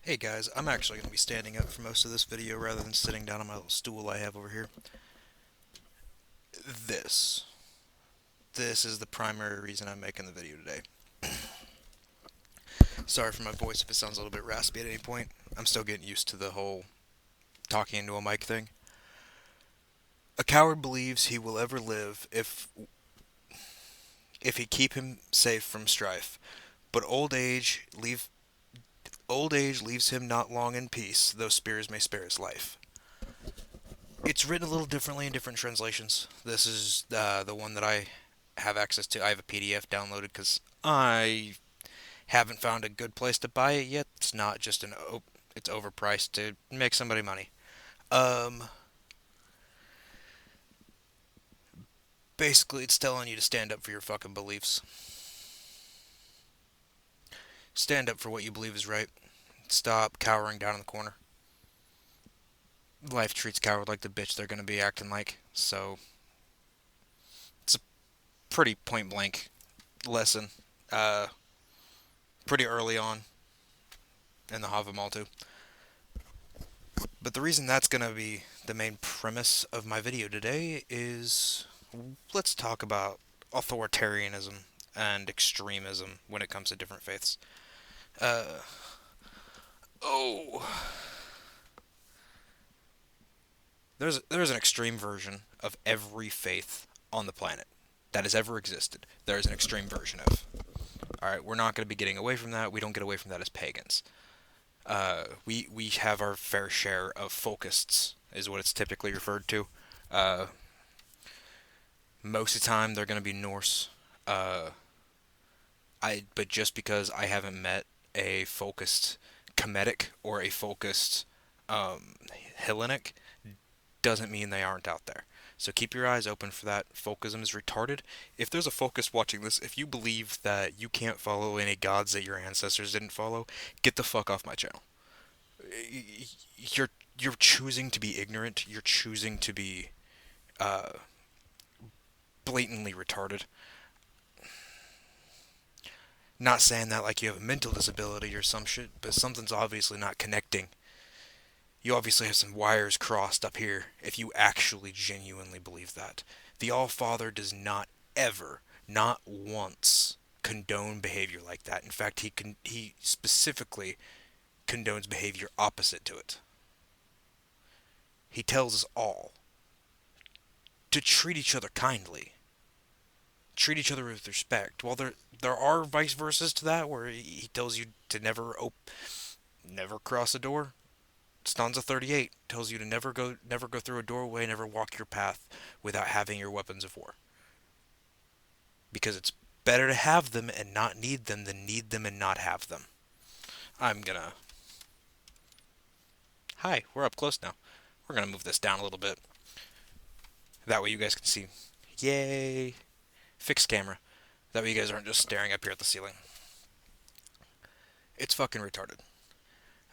Hey guys, I'm actually going to be standing up for most of this video rather than sitting down on my little stool I have over here. This. This is the primary reason I'm making the video today. Sorry for my voice if it sounds a little bit raspy at any point. I'm still getting used to the whole talking into a mic thing. A coward believes he will ever live if he keep him safe from strife, but old age leaves him not long in peace, though spears may spare his life. It's written a little differently in different translations. This is the one that I have access to. I have a PDF downloaded because I haven't found a good place to buy it yet. It's not just it's overpriced to make somebody money. Um, Basically, it's telling you to stand up for your fucking beliefs. Stand up for what you believe is right. Stop cowering down in the corner. Life treats coward like the bitch they're gonna be acting like. So it's a pretty point blank lesson. Uh, Pretty early on in the Havamaltu. But the reason that's going to be the main premise of my video today is let's talk about authoritarianism and extremism when it comes to different faiths. Uh, oh, there's an extreme version of every faith on the planet that has ever existed. There's an extreme version of. All right, we're not going to be getting away from that. We don't get away from that as pagans. We have our fair share of folkists, is what it's typically referred to. Uh, Most of the time, they're going to be Norse. Uh, but just because I haven't met a focused Kemetic or a focused Hellenic doesn't mean they aren't out there. So keep your eyes open for that. Folkism is retarded. If there's a focus watching this, if you believe that you can't follow any gods that your ancestors didn't follow, get the fuck off my channel. You're choosing to be ignorant. You're choosing to be uh, blatantly retarded. Not saying that like you have a mental disability or some shit, but something's obviously not connecting. You obviously have some wires crossed up here if you actually genuinely believe that. The All Father does not ever, not once, condone behavior like that. In fact, he specifically condones behavior opposite to it. He tells us all to treat each other kindly, treat each other with respect. While there are vice verses to that, where he tells you to never cross a door. Stanza 38 tells you to never go through a doorway, never walk your path without having your weapons of war. Because it's better to have them and not need them than need them and not have them. I'm gonna. Hi, we're up close now. We're gonna move this down a little bit. That way you guys can see. Yay! Fixed camera. That way you guys aren't just staring up here at the ceiling. It's fucking retarded.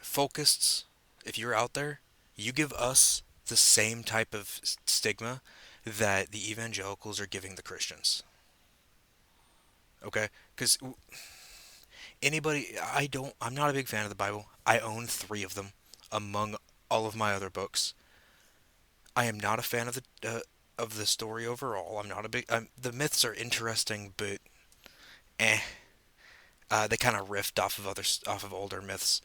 Folkists, if you're out there, you give us the same type of stigma that the evangelicals are giving the Christians. Okay? Because I'm not a big fan of the Bible. I own 3 of them among all of my other books. I am not a fan of the story overall. I'm not a big. The myths are interesting, but eh. They kind of riffed off of older myths.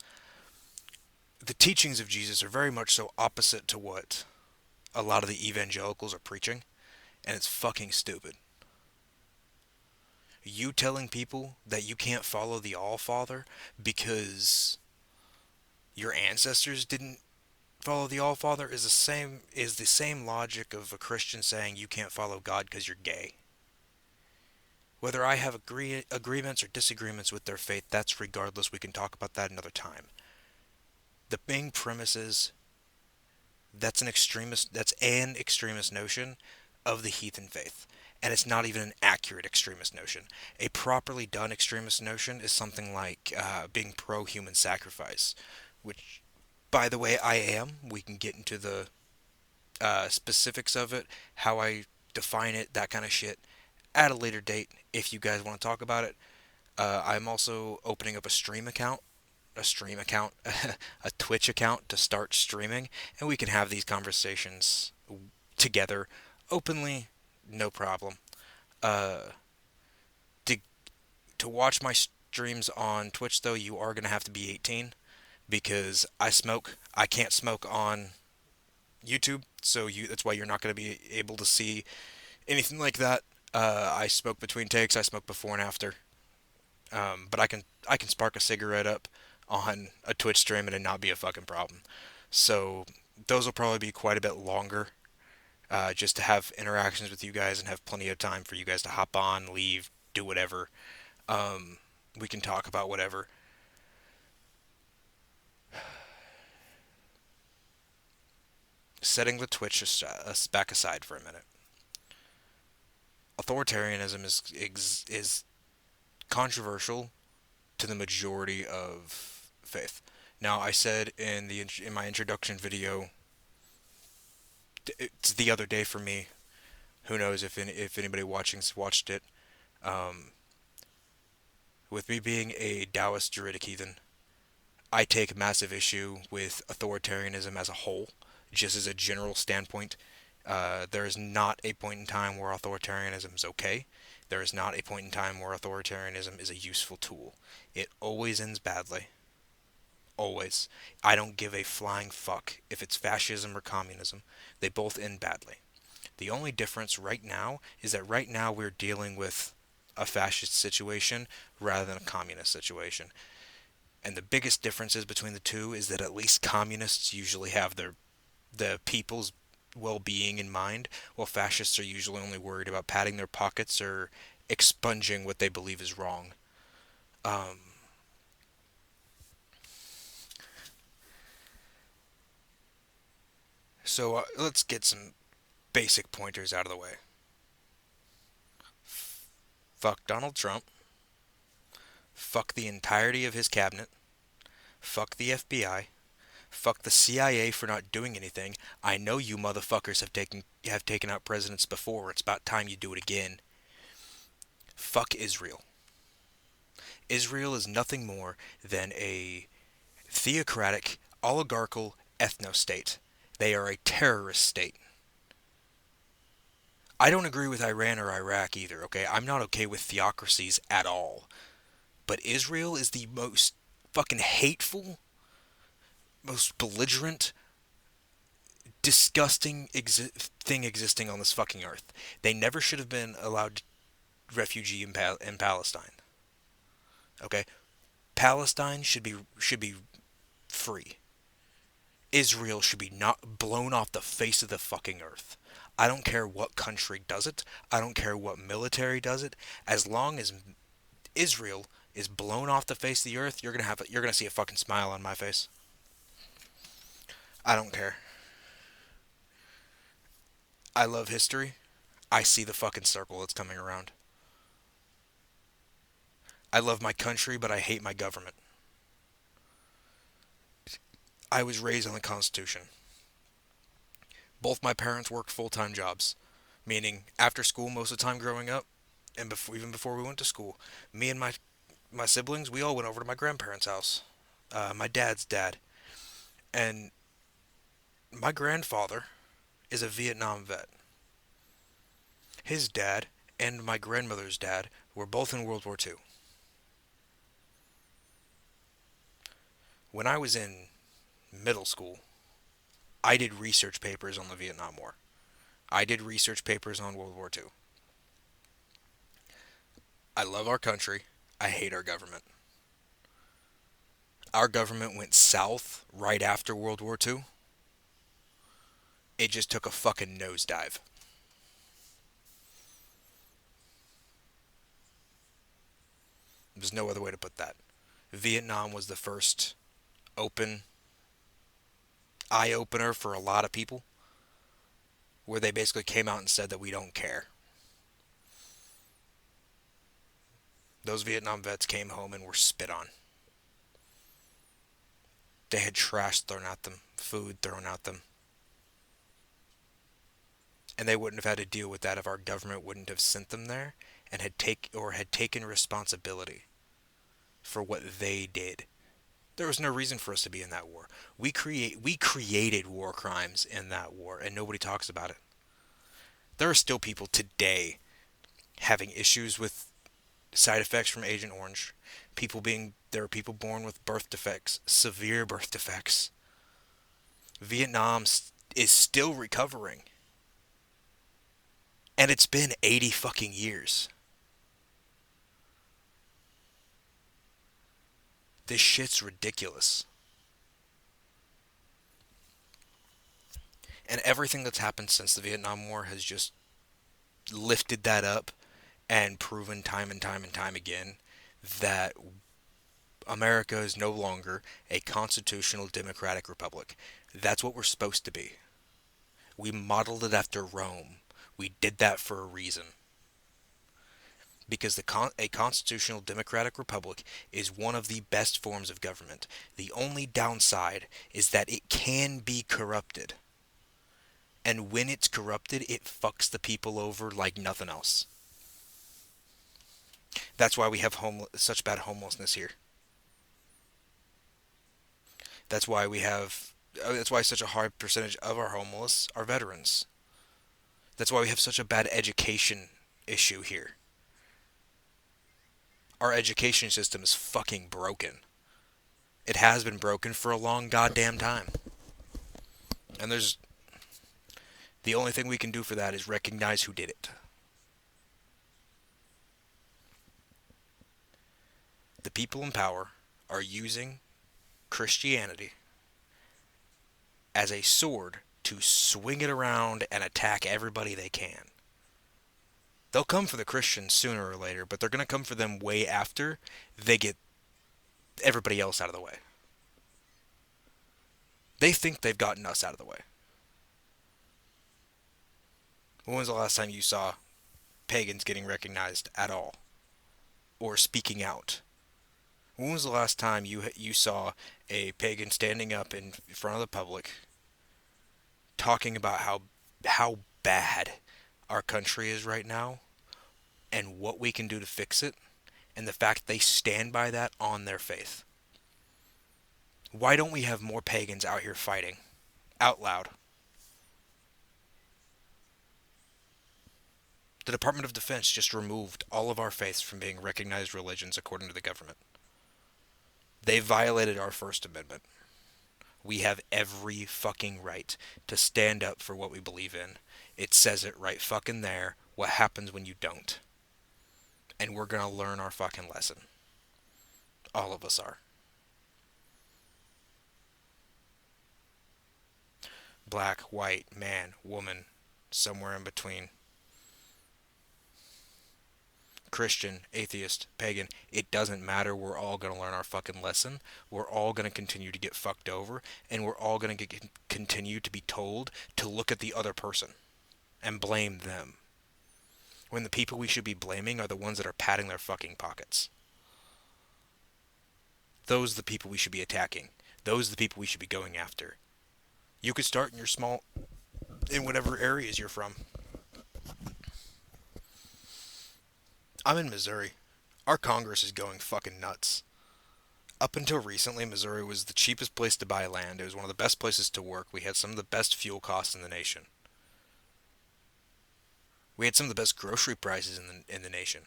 The teachings of Jesus are very much so opposite to what a lot of the evangelicals are preaching, and it's fucking stupid. You telling people that you can't follow the All Father because your ancestors didn't follow the All Father is the same logic of a Christian saying you can't follow God because you're gay. Whether I have agreements or disagreements with their faith, that's regardless. We can talk about that another time. The main premise is that's an extremist notion of the heathen faith. And it's not even an accurate extremist notion. A properly done extremist notion is something like being pro human sacrifice, which, by the way, I am. We can get into the specifics of it, how I define it, that kind of shit, at a later date if you guys want to talk about it. I'm also opening up a stream account a stream account, a Twitch account to start streaming, and we can have these conversations together openly, no problem. Uh, to to watch my streams on Twitch though, you are gonna have to be 18 because I smoke. I can't smoke on YouTube, so that's why you're not gonna be able to see anything like that. I smoke between takes. I smoke before and after. But I can spark a cigarette up on a Twitch stream and it not be a fucking problem. So those will probably be quite a bit longer, just to have interactions with you guys and have plenty of time for you guys to hop on, leave, do whatever. Um, we can talk about whatever. Setting the Twitch back aside for a minute. Authoritarianism is controversial to the majority of faith. Now, I said in my introduction video, it's the other day for me. Who knows if anybody watching's watched it? Um, with me being a Taoist Druidic heathen, I take massive issue with authoritarianism as a whole, just as a general standpoint. There is not a point in time where authoritarianism is okay. There is not a point in time where authoritarianism is a useful tool. It always ends badly. Always. I don't give a flying fuck if it's fascism or communism. They both end badly. The only difference right now is that right now we're dealing with a fascist situation rather than a communist situation. And the biggest differences between the two is that at least communists usually have the people's well-being in mind, while fascists are usually only worried about padding their pockets or expunging what they believe is wrong. Um, so let's get some basic pointers out of the way. Fuck Donald Trump. Fuck the entirety of his cabinet. Fuck the FBI. Fuck the CIA for not doing anything. I know you motherfuckers have taken out presidents before. It's about time you do it again. Fuck Israel. Israel is nothing more than a theocratic, oligarchical ethno-state. They are a terrorist state. I don't agree with Iran or Iraq either, okay? I'm not okay with theocracies at all. But Israel is the most fucking hateful, most belligerent, disgusting thing existing on this fucking earth. They never should have been allowed refugee in Palestine. Okay? Palestine should be free. Israel should be not blown off the face of the fucking earth. I don't care what country does it. I don't care what military does it. As long as Israel is blown off the face of the earth, you're gonna see a fucking smile on my face. I don't care. I love history. I see the fucking circle that's coming around. I love my country, but I hate my government. I was raised on the Constitution. Both my parents worked full-time jobs, meaning after school most of the time growing up, and even before we went to school, me and my siblings, we all went over to my grandparents' house. My dad's dad. And my grandfather is a Vietnam vet. His dad and my grandmother's dad were both in World War II. When I was in middle school, I did research papers on the Vietnam War. I did research papers on World War II. I love our country. I hate our government. Our government went south right after World War II. It just took a fucking nosedive. There's no other way to put that. Vietnam was the first open eye opener for a lot of people, where they basically came out and said that we don't care. Those Vietnam vets came home and were spit on. They had trash thrown at them, food thrown at them. And they wouldn't have had to deal with that if our government wouldn't have sent them there and had taken responsibility for what they did. There was no reason for us to be in that war. We created war crimes in that war, and nobody talks about it. There are still people today having issues with side effects from Agent Orange. There are people born with birth defects, severe birth defects. Vietnam is still recovering, and it's been 80 fucking years. This shit's ridiculous. And everything that's happened since the Vietnam War has just lifted that up and proven time and time and time again that America is no longer a constitutional democratic republic. That's what we're supposed to be. We modeled it after Rome. We did that for a reason. Because a constitutional democratic republic is one of the best forms of government. The only downside is that it can be corrupted. And when it's corrupted, it fucks the people over like nothing else. That's why we have such bad homelessness here. That's why we have. That's why such a high percentage of our homeless are veterans. That's why we have such a bad education issue here. Our education system is fucking broken. It has been broken for a long goddamn time. And the only thing we can do for that is recognize who did it. The people in power are using Christianity as a sword to swing it around and attack everybody they can. They'll come for the Christians sooner or later, but they're going to come for them way after they get everybody else out of the way. They think they've gotten us out of the way. When was the last time you saw pagans getting recognized at all? Or speaking out? When was the last time you saw a pagan standing up in front of the public talking about how bad our country is right now and what we can do to fix it, and the fact they stand by that on their faith? Why don't we have more pagans out here fighting out loud? The Department of Defense just removed all of our faiths from being recognized religions according to the government. They violated our First Amendment. We have every fucking right to stand up for what we believe in. It says it right fucking there, what happens when you don't. And we're gonna learn our fucking lesson. All of us are. Black, white, man, woman, somewhere in between. Christian, atheist, pagan, it doesn't matter. We're all going to learn our fucking lesson. We're all going to continue to get fucked over, and we're all going to continue to be told to look at the other person and blame them, when the people we should be blaming are the ones that are patting their fucking pockets. Those are the people we should be attacking. Those are the people we should be going after. You could start in whatever areas you're from. I'm in Missouri. Our Congress is going fucking nuts. Up until recently, Missouri was the cheapest place to buy land. It was one of the best places to work. We had some of the best fuel costs in the nation. We had some of the best grocery prices in the nation.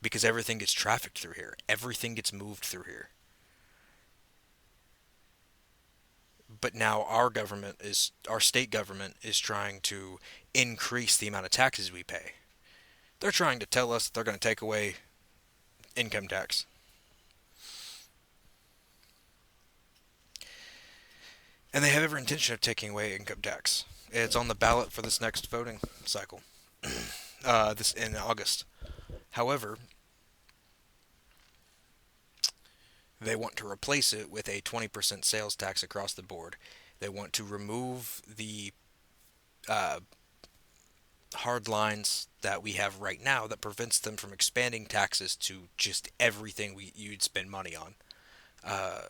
Because everything gets trafficked through here. Everything gets moved through here. But now our state government is trying to increase the amount of taxes we pay. They're trying to tell us that they're going to take away income tax. And they have every intention of taking away income tax. It's on the ballot for this next voting cycle. This in August. However, they want to replace it with a 20% sales tax across the board. They want to remove the hard lines that we have right now that prevents them from expanding taxes to just everything you'd spend money on.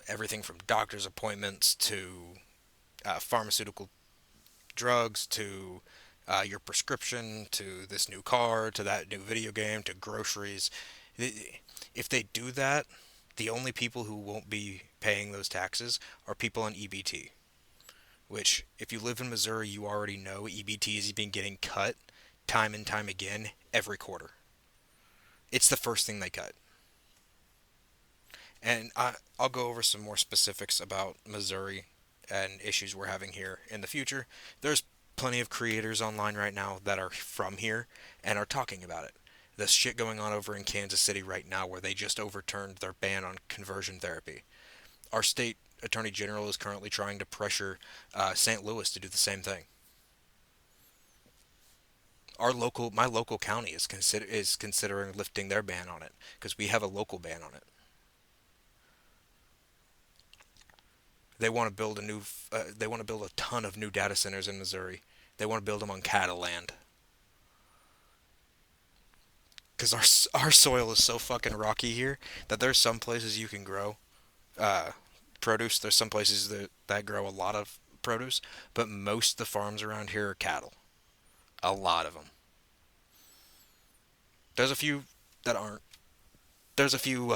Everything from doctor's appointments to pharmaceutical drugs to your prescription to this new car to that new video game to groceries. If they do that, The only people who won't be paying those taxes are people on EBT, which, if you live in Missouri, you already know EBT has been getting cut time and time again every quarter. It's the first thing they cut. And I'll go over some more specifics about Missouri and issues we're having here in the future. There's plenty of creators online right now that are from here and are talking about it. The shit going on over in Kansas City right now, where they just overturned their ban on conversion therapy. Our state attorney general is currently trying to pressure St. Louis to do the same thing. My local county is considering lifting their ban on it because we have a local ban on it. They want to build a ton of new data centers in Missouri. They want to build them on cattle land because our soil is so fucking rocky here that there's some places you can grow uh, produce. There's some places that grow a lot of produce, but most of the farms around here are cattle. A lot of them. There's a few that aren't. There's a few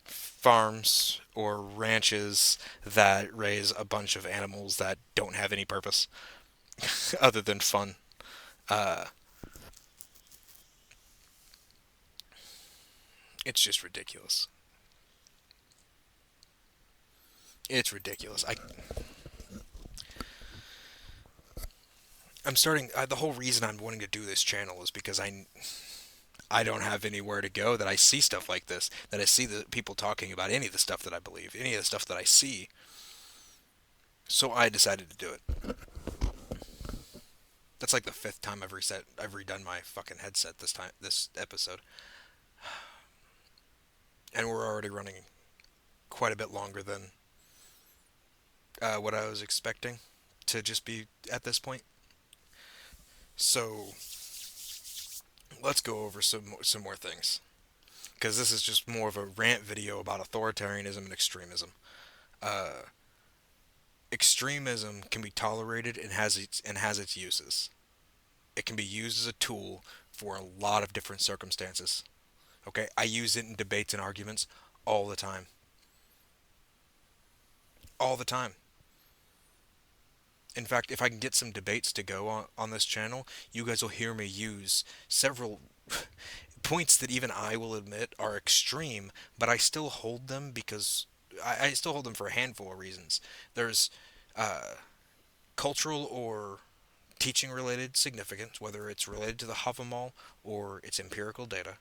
farms or ranches that raise a bunch of animals that don't have any purpose other than fun. Uh, it's just ridiculous. It's ridiculous. I'm starting. The whole reason I'm wanting to do this channel is because I don't have anywhere to go. That I see stuff like this. That I see the people talking about any of the stuff that I believe, any of the stuff that I see. So I decided to do it. That's like the fifth time I've redone my fucking headset this episode, and we're already running quite a bit longer than what I was expecting to just be at this point. So let's go over some more things because this is just more of a rant video about authoritarianism and extremism. Uh, Extremism can be tolerated and has its uses. It can be used as a tool for a lot of different circumstances. Okay, I use it in debates and arguments all the time. All the time. In fact, if I can get some debates to go on this channel, you guys will hear me use several points that even I will admit are extreme, but I still hold them because I still hold them for a handful of reasons. There's uh, cultural or teaching related significance, whether it's related to the Havamal or it's empirical data,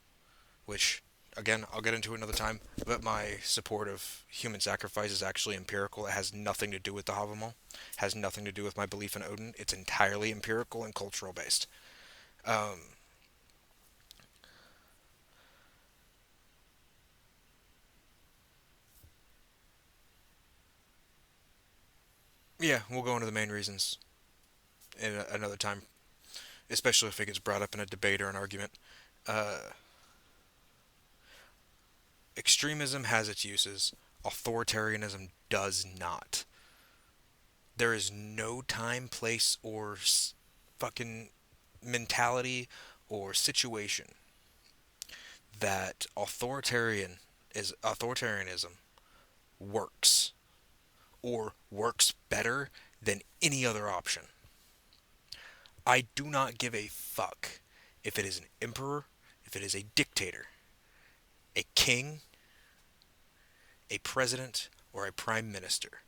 which again I'll get into another time. But my support of human sacrifice is actually empirical. It has nothing to do with the Havamal. Has nothing to do with my belief in Odin. It's entirely empirical and cultural based. Um, yeah, we'll go into the main reasons in another time, especially if it gets brought up in a debate or an argument. Uh, Extremism has its uses. Authoritarianism does not. There is no time, place, or fucking mentality or situation that authoritarianism works or works better than any other option. I do not give a fuck if it is an emperor, if it is a dictator, a king, a president, or a prime minister.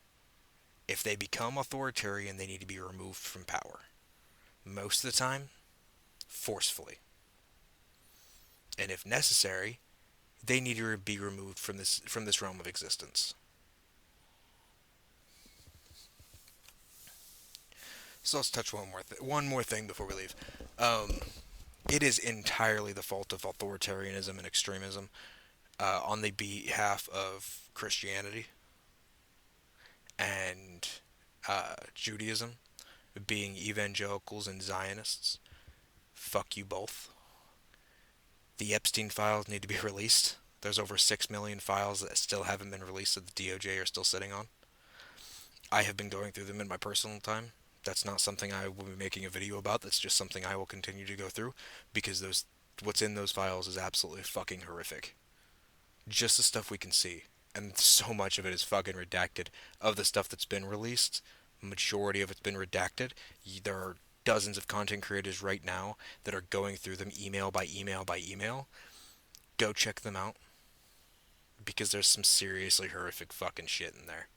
If they become authoritarian, they need to be removed from power. Most of the time, forcefully. And if necessary, they need to be removed from this realm of existence. So let's touch one more thing before we leave. Um, it is entirely the fault of authoritarianism and extremism on the behalf of Christianity and Judaism, being evangelicals and Zionists. Fuck you both. The Epstein files need to be released. There's over 6 million files that still haven't been released that the DOJ are still sitting on. I have been going through them in my personal time. That's not something I will be making a video about. That's just something I will continue to go through because what's in those files is absolutely fucking horrific. Just the stuff we can see. And so much of it is fucking redacted. Of the stuff that's been released, majority of it's been redacted. There are dozens of content creators right now that are going through them email by email by email. Go check them out because there's some seriously horrific fucking shit in there.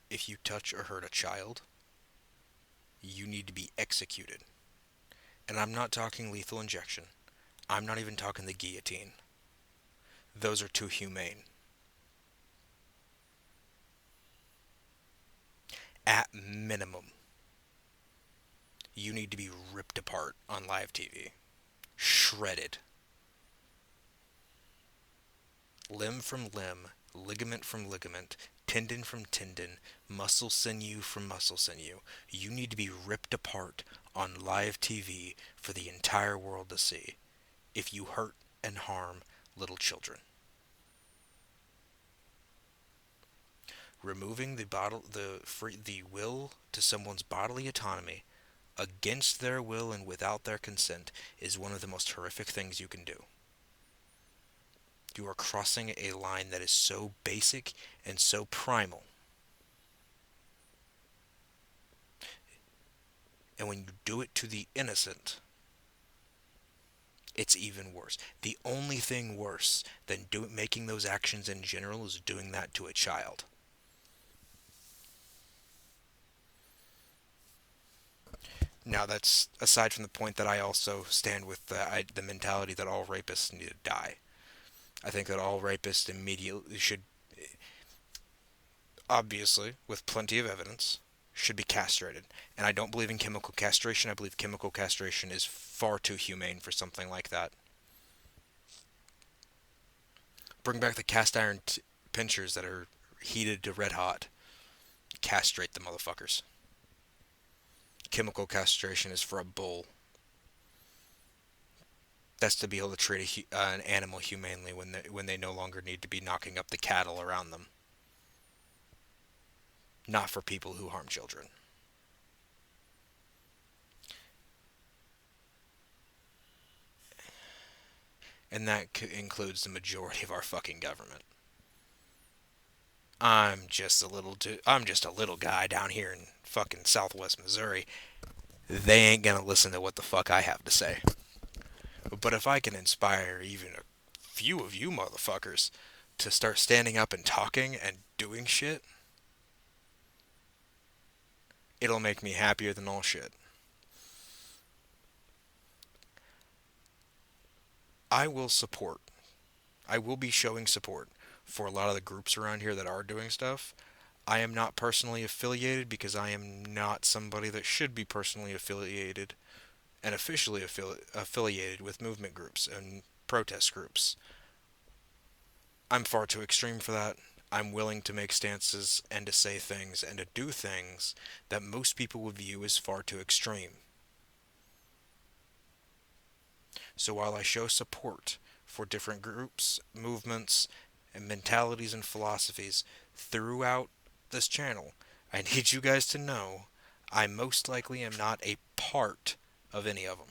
If you touch or hurt a child, you need to be executed. And I'm not talking lethal injection. I'm not even talking the guillotine. Those are too humane. At minimum, you need to be ripped apart on live TV. Shredded. Limb from limb, ligament from ligament, tendon from tendon, muscle sinew from muscle sinew. You need to be ripped apart on live TV for the entire world to see if you hurt and harm little children. Removing the will to someone's bodily autonomy against their will and without their consent is one of the most horrific things you can do. You are crossing a line that is so basic and so primal. And when you do it to the innocent, it's even worse. The only thing worse than making those actions in general is doing that to a child. Now, that's aside from the point that I also stand with the mentality that all rapists need to die. I think that all rapists immediately should, obviously, with plenty of evidence, should be castrated. And I don't believe in chemical castration. I believe chemical castration is far too humane for something like that. Bring back the cast iron pinchers that are heated to red hot. Castrate the motherfuckers. Chemical castration is for a bull. That's to be able to treat an animal humanely when they no longer need to be knocking up the cattle around them. Not for people who harm children. And that includes the majority of our fucking government. I'm just a little guy down here in fucking Southwest Missouri. They ain't gonna listen to what the fuck I have to say. But if I can inspire even a few of you motherfuckers to start standing up and talking and doing shit, it'll make me happier than all shit. I will support. I will be showing support for a lot of the groups around here that are doing stuff. I am not personally affiliated because I am not somebody that should be personally affiliated and officially affiliated with movement groups and protest groups. I'm far too extreme for that. I'm willing to make stances and to say things and to do things that most people would view as far too extreme. So while I show support for different groups, movements, and mentalities and philosophies throughout this channel, I need you guys to know I most likely am not a part of any of them.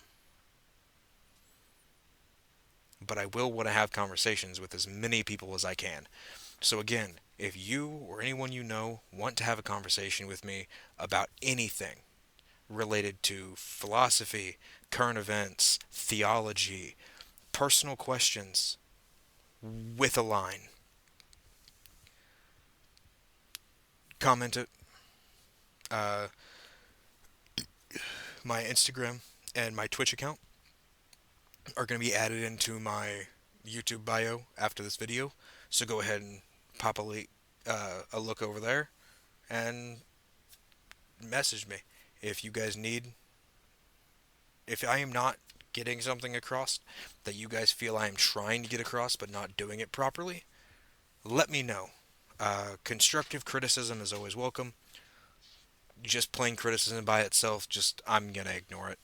But I will want to have conversations with as many people as I can. So again, if you or anyone you know want to have a conversation with me about anything related to philosophy, current events, theology, personal questions with a line, comment it. Uh, my Instagram and my Twitch account are going to be added into my YouTube bio after this video. So go ahead and pop a look over there and message me if you guys need. If I am not getting something across that you guys feel I am trying to get across but not doing it properly, let me know. Constructive criticism is always welcome. Just plain criticism by itself, I'm gonna ignore it.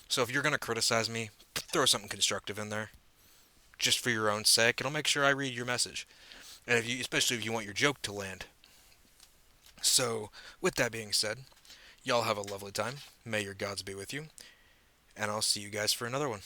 So if you're gonna criticize me, throw something constructive in there, just for your own sake. It'll make sure I read your message, and especially if you want your joke to land. So with that being said, Y'all have a lovely time. May your gods be with you. And I'll see you guys for another one.